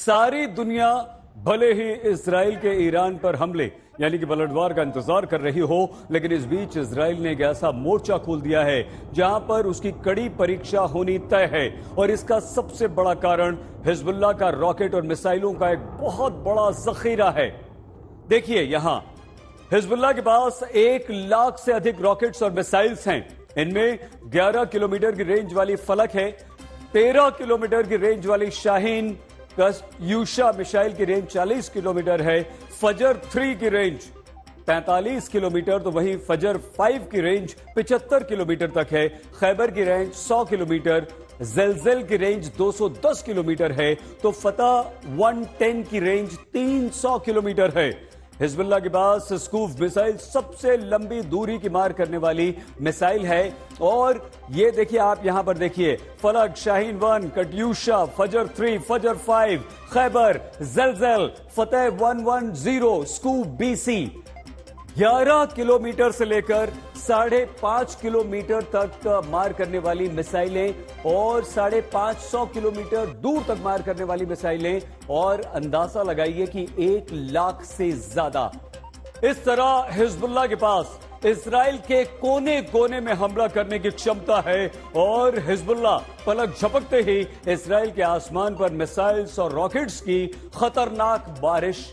सारी दुनिया भले ही इजराइल के ईरान पर हमले यानी कि पलटवार का इंतजार कर रही हो, लेकिन इस बीच इजराइल ने एक ऐसा मोर्चा खोल दिया है जहां पर उसकी कड़ी परीक्षा होनी तय है। और इसका सबसे बड़ा कारण हिजबुल्लाह का रॉकेट और मिसाइलों का एक बहुत बड़ा जखीरा है। देखिए यहां हिजबुल्लाह के पास 1 लाख से अधिक रॉकेट्स और मिसाइल्स हैं। इनमें 11 किलोमीटर की रेंज वाली फलक है, 13 किलोमीटर की रेंज वाली शाहीन, यूशा मिसाइल की रेंज 40 किलोमीटर है, फजर 3 की रेंज 45 किलोमीटर, तो वहीं फजर 5 की रेंज 75 किलोमीटर तक है, खैबर की रेंज 100 किलोमीटर, ज़लज़ल की रेंज 210 किलोमीटर है, तो फतह 110 की रेंज 300 किलोमीटर है। हिजबुल्लाह के पास स्कूफ मिसाइल सबसे लंबी दूरी की मार करने वाली मिसाइल है। और ये देखिए, आप यहां पर देखिए, फलक, शाहीन 1, कट्यूशा, फजर 3, फजर 5, खैबर, ज़लज़ल, फतेह 110, स्कूफ BC 11 किलोमीटर से लेकर 5.5 किलोमीटर तक मार करने वाली मिसाइलें और 550 किलोमीटर दूर तक मार करने वाली मिसाइलें, और अंदाजा लगाइए कि 1 लाख से ज्यादा। इस तरह हिजबुल्लाह के पास इजराइल के कोने कोने में हमला करने की क्षमता है और हिजबुल्लाह पलक झपकते ही इजराइल के आसमान पर मिसाइल्स और रॉकेट्स की खतरनाक बारिश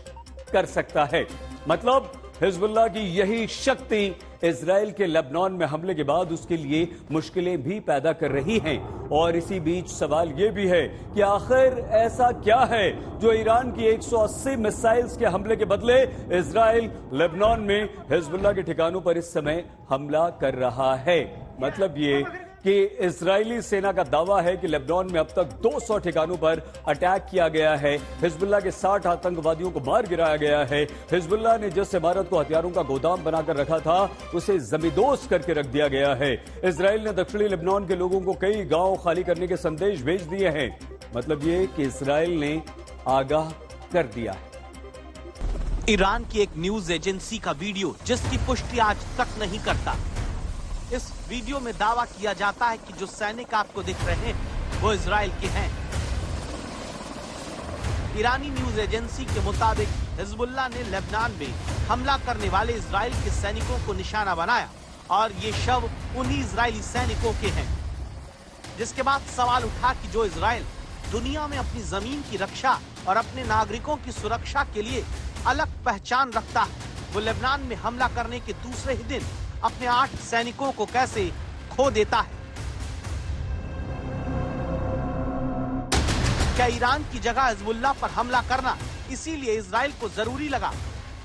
कर सकता है। मतलब हिजबुल्लाह की यही शक्ति इजराइल के लेबनान में हमले के बाद उसके लिए मुश्किलें भी पैदा कर रही हैं। और इसी बीच सवाल यह भी है कि आखिर ऐसा क्या है जो ईरान की 180 मिसाइल्स के हमले के बदले इजराइल लेबनान में हिजबुल्लाह के ठिकानों पर इस समय हमला कर रहा है। मतलब ये कि इजरायली सेना का दावा है कि लेबनान में अब तक 200 ठिकानों पर अटैक किया गया है, हिजबुल्लाह के 60 आतंकवादियों को मार गिराया गया है। हिजबुल्लाह ने जिस इमारत को हथियारों का गोदाम बनाकर रखा था उसे जमींदोज करके रख दिया गया है। इजराइल ने दक्षिणी लेबनान के लोगों को कई गांव खाली करने के संदेश भेज दिए हैं। मतलब ये कि इजराइल ने आगाह कर दिया है। ईरान की एक न्यूज एजेंसी का वीडियो जिसकी पुष्टि आज तक नहीं करता। इस वीडियो में दावा किया जाता है कि जो सैनिक आपको दिख रहे हैं वो इजराइल के हैं। ईरानी न्यूज एजेंसी के मुताबिक हिजबुल्लाह ने लेबनान में हमला करने वाले इजराइल के सैनिकों को निशाना बनाया और ये शव उन्हीं इजरायली सैनिकों के हैं। जिसके बाद सवाल उठा कि जो इजराइल दुनिया में अपनी जमीन की रक्षा और अपने नागरिकों की सुरक्षा के लिए अलग पहचान रखता है, वो लेबनान में हमला करने के दूसरे ही दिन अपने 8 सैनिकों को कैसे खो देता है। क्या ईरान की जगह हिजबुल्लाह पर हमला करना इसीलिए इजराइल को जरूरी लगा?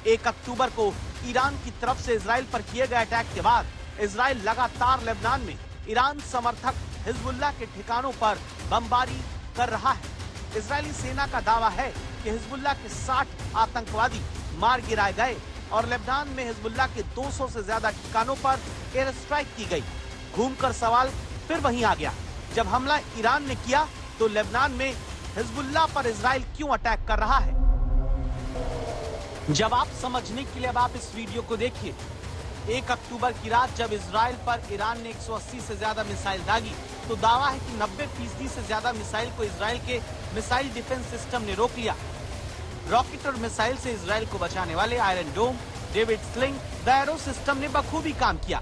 1 अक्टूबर को ईरान की तरफ से इजराइल पर किए गए अटैक के बाद इजराइल लगातार लेबनान में ईरान समर्थक हिजबुल्लाह के ठिकानों पर बमबारी कर रहा है। इजरायली सेना का दावा है कि हिजबुल्लाह के 60 आतंकवादी मार गिराए गए और लेबनान में हिजबुल्लाह के 200 से ज्यादा ठिकानों पर एयर स्ट्राइक की गई। घूमकर सवाल फिर वहीं आ गया, जब हमला ईरान ने किया तो लेबनान में हिजबुल्लाह पर इजराइल क्यों अटैक कर रहा है? जवाब समझने के लिए अब आप इस वीडियो को देखिए। 1 अक्टूबर की रात जब इजराइल पर ईरान ने 180 से ज्यादा मिसाइल दागी तो दावा है कि 90% से ज्यादा मिसाइल को इजराइल के मिसाइल डिफेंस सिस्टम ने रोक लिया। रॉकेट और मिसाइल से इजराइल को बचाने वाले Iron Dome, David Sling, the Arrow system ने बखूबी काम किया।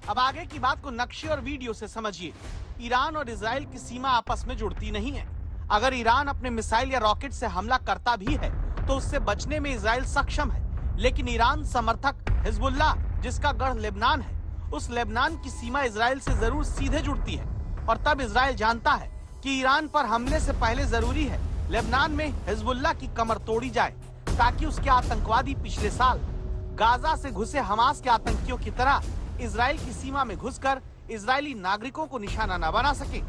अब आगे की बात को नक्शे और वीडियो से समझिए। ईरान और इजराइल की सीमा आपस में जुड़ती नहीं है। अगर ईरान अपने मिसाइल या रॉकेट से हमला करता भी है तो उससे बचने में इजराइल सक्षम है, लेकिन ईरान समर्थक हिजबुल्लाह जिसका गढ़ लेबनान है, उस लेबनान की सीमा इजराइल से जरूर सीधे जुड़ती है। और तब इजराइल जानता है कि ईरान पर हमले से पहले जरूरी है लेबनान में हिजबुल्लाह की कमर तोड़ी जाए, ताकि उसके आतंकवादी पिछले साल गाजा से घुसे हमास के आतंकियों की तरह इजराइल की सीमा में घुसकर इजरायली नागरिकों को निशाना न बना सके।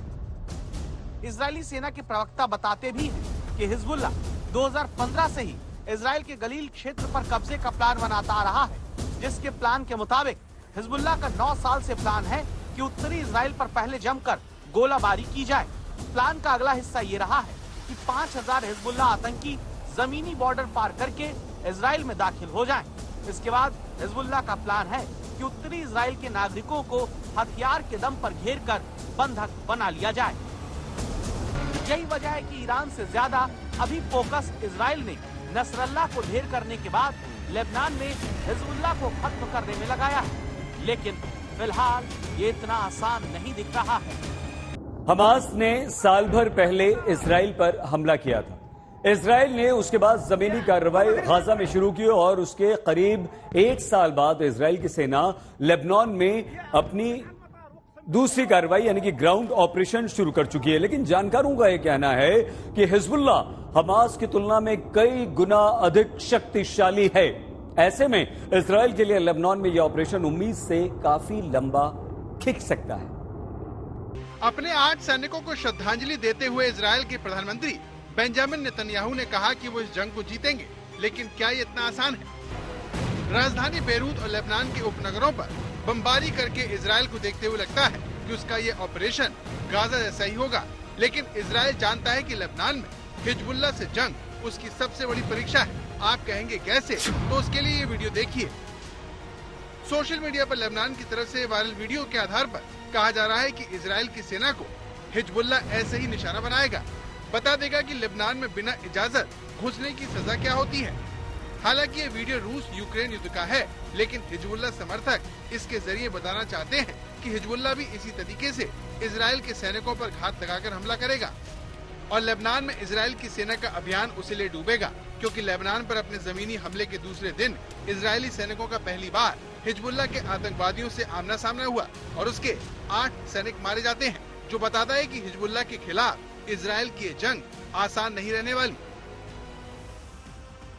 इजरायली सेना के प्रवक्ता बताते भी हैं कि हिजबुल्लाह 2015 से ही इजराइल के गलील क्षेत्र पर कब्जे का प्लान बनाता आ रहा है, जिसके प्लान के मुताबिक हिजबुल्लाह का 9 साल से प्लान है कि उत्तरी इजराइल पर पहले जमकर गोलाबारी की जाए। प्लान का अगला हिस्सा ये रहा है कि 5000 हिजबुल्लाह आतंकी जमीनी बॉर्डर पार करके इजराइल में दाखिल हो जाएं। इसके बाद हिजबुल्लाह का प्लान है कि उत्तरी इजराइल के नागरिकों को हथियार के दम पर घेरकर बंधक बना लिया जाए। यही वजह है कि ईरान से ज्यादा अभी फोकस इजराइल ने नसरल्लाह को ढेर करने के बाद लेबनान में हिजबुल्लाह को खत्म करने में लगाया है, लेकिन फिलहाल ये इतना आसान नहीं दिख रहा है। हमास ने साल भर पहले इजराइल पर हमला किया था। इजराइल ने उसके बाद जमीनी कार्रवाई गाजा में शुरू की और उसके करीब 1 साल बाद इजराइल की सेना लेबनान में अपनी दूसरी कार्रवाई यानी कि ग्राउंड ऑपरेशन शुरू कर चुकी है। लेकिन जानकारों का यह कहना है कि हिजबुल्लाह हमास की तुलना में कई गुना अधिक शक्तिशाली है। ऐसे में इजराइल के लिए लेबनान में यह ऑपरेशन उम्मीद से काफी लंबा खिंच सकता है। अपने 8 सैनिकों को श्रद्धांजलि देते हुए इजराइल के प्रधानमंत्री बेंजामिन नेतन्याहू ने कहा कि वो इस जंग को जीतेंगे, लेकिन क्या ये इतना आसान है? राजधानी बेरूत और लेबनान के उपनगरों पर बमबारी करके इजराइल को देखते हुए लगता है कि उसका ये ऑपरेशन गाजा जैसा ही होगा, लेकिन इजराइल जानता है कि लेबनान में हिजबुल्लाह से जंग उसकी सबसे बड़ी परीक्षा है। आप कहेंगे कैसे? तो उसके लिए ये वीडियो देखिए। सोशल मीडिया पर लेबनान की तरफ से वायरल वीडियो के आधार पर कहा जा रहा है कि इजराइल की सेना को हिजबुल्लाह ऐसे ही निशाना बनाएगा, बता देगा कि लेबनान में बिना इजाजत घुसने की सजा क्या होती है। हालांकि ये वीडियो रूस यूक्रेन युद्ध का है, लेकिन हिजबुल्लाह समर्थक इसके जरिए बताना चाहते हैं कि हिजबुल्लाह भी इसी तरीके से इजराइल के सैनिकों पर घात लगाकर हमला करेगा और लेबनान में इजराइल की सेना का अभियान उसी लिए डूबेगा, क्योंकि लेबनान पर अपने जमीनी हमले के दूसरे दिन इजरायली सैनिकों का पहली बार हिजबुल्लाह के आतंकवादियों से आमना सामना हुआ और उसके 8 सैनिक मारे जाते हैं, जो बताता है कि हिजबुल्लाह के खिलाफ इजराइल की जंग आसान नहीं रहने वाली।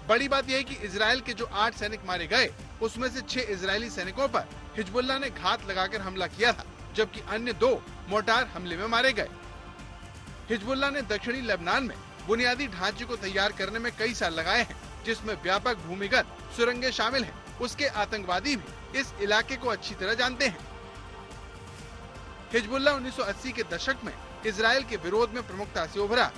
बड़ी बात यह है कि इजराइल के जो 8 सैनिक मारे गए, उसमें से 6 इजरायली सैनिकों पर हिजबुल्लाह ने घात लगाकर हमला किया था, जबकि अन्य 2 मोर्टार हमले में मारे गए। हिजबुल्लाह ने दक्षिणी लेबनान में बुनियादी ढांचे को तैयार करने में कई साल लगाए हैं, जिसमें व्यापक भूमिगत सुरंगें शामिल हैं। उसके आतंकवादी भी इस इलाके को अच्छी तरह जानते हैं। हिजबुल्लाह 1980 के दशक में इजराइल के विरोध में प्रमुखता से उभरा,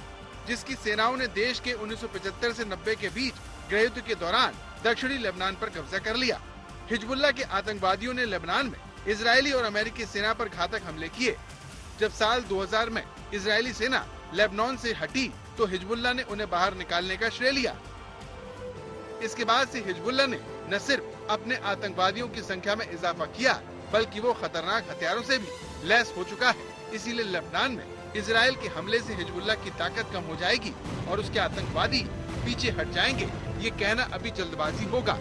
जिसकी सेनाओं ने देश के 1975 से 90 के बीच गृहयुद्ध के दौरान दक्षिणी लेबनान पर कब्जा कर लिया। हिजबुल्लाह के आतंकवादियों ने लेबनान में इजरायली और अमेरिकी सेना पर घातक हमले किए। जब साल 2000 में इजरायली सेना लेबनान से हटी, तो हिजबुल्लाह ने उन्हें बाहर निकालने का श्रेय लिया। इसके बाद से हिजबुल्लाह ने न सिर्फ अपने आतंकवादियों की संख्या में इजाफा किया, बल्कि वो खतरनाक हथियारों से भी लैस हो चुका है। इसीलिए लेबनान में इजराइल के हमले से हिजबुल्लाह की ताकत कम हो जाएगी और उसके आतंकवादी पीछे हट जाएंगे। ये कहना अभी जल्दबाजी होगा।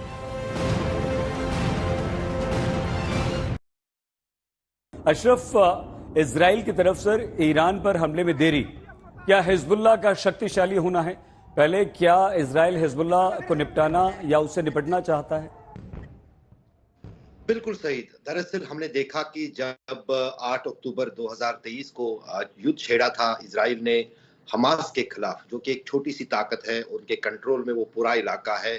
अशरफ, इजराइल की तरफ से ईरान पर हमले में देरी क्या हिजबुल्लाह का शक्तिशाली होना है? पहले क्या इजराइल हिजबुल्लाह को निपटाना या उससे निपटना चाहता है? बिल्कुल सही। दरअसल हमने देखा कि जब 8 अक्टूबर 2023 को युद्ध छेड़ा था इजराइल ने हमास के खिलाफ, जो कि एक छोटी सी ताकत है, उनके कंट्रोल में वो पूरा इलाका है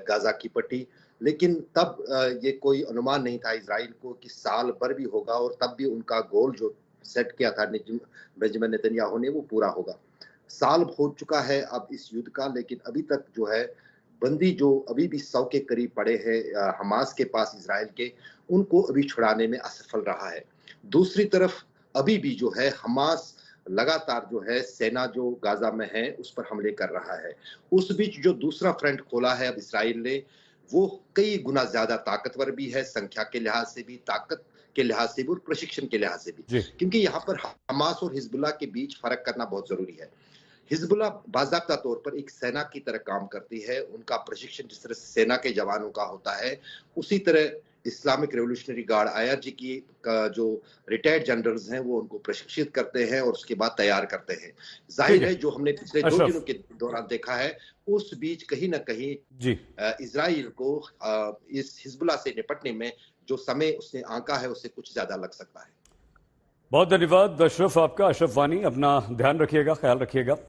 गाजा की पट्टी, लेकिन तब ये कोई अनुमान नहीं था इजराइल को कि साल भर भी होगा और तब भी उनका गोल जो सेट किया था बेंजामिन नेतन्याहू ने वो पूरा होगा। साल हो चुका है अब इस युद्ध का, लेकिन अभी तक जो है बंदी जो अभी भी 100 के करीब पड़े हैं हमास के पास इजराइल के, उनको अभी छुड़ाने में असफल रहा है। दूसरी तरफ अभी भी जो है हमास लगातार जो है सेना जो गाजा में है उस पर हमले कर रहा है। उस बीच जो दूसरा फ्रंट खोला है अब इजराइल ने, वो कई गुना ज्यादा ताकतवर भी है, संख्या के लिहाज से भी, ताकत के लिहाज से भी और प्रशिक्षण के लिहाज से भी, क्योंकि यहाँ पर हमास और हिजबुल्लाह के बीच फर्क करना बहुत जरूरी है। हिजबुल्लाह बाज़ाब्ता तौर पर एक सेना की तरह काम करती है। उनका प्रशिक्षण जिस तरह सेना के जवानों का होता है, उसी तरह इस्लामिक रेवोल्यूशनरी गार्ड IRG की जो रिटायर्ड जनरल्स हैं वो उनको प्रशिक्षित करते हैं और उसके बाद तैयार करते हैं। जाहिर है जो हमने पिछले 2 दिनों के दौरान देखा है, उस बीच कहीं ना कहीं इजराइल को इस हिजबुल्लाह से निपटने में जो समय उसने आंका है उससे कुछ ज्यादा लग सकता है। बहुत धन्यवाद अशरफ आपका। अशरफ वानी, अपना ध्यान रखिएगा, ख्याल रखिएगा।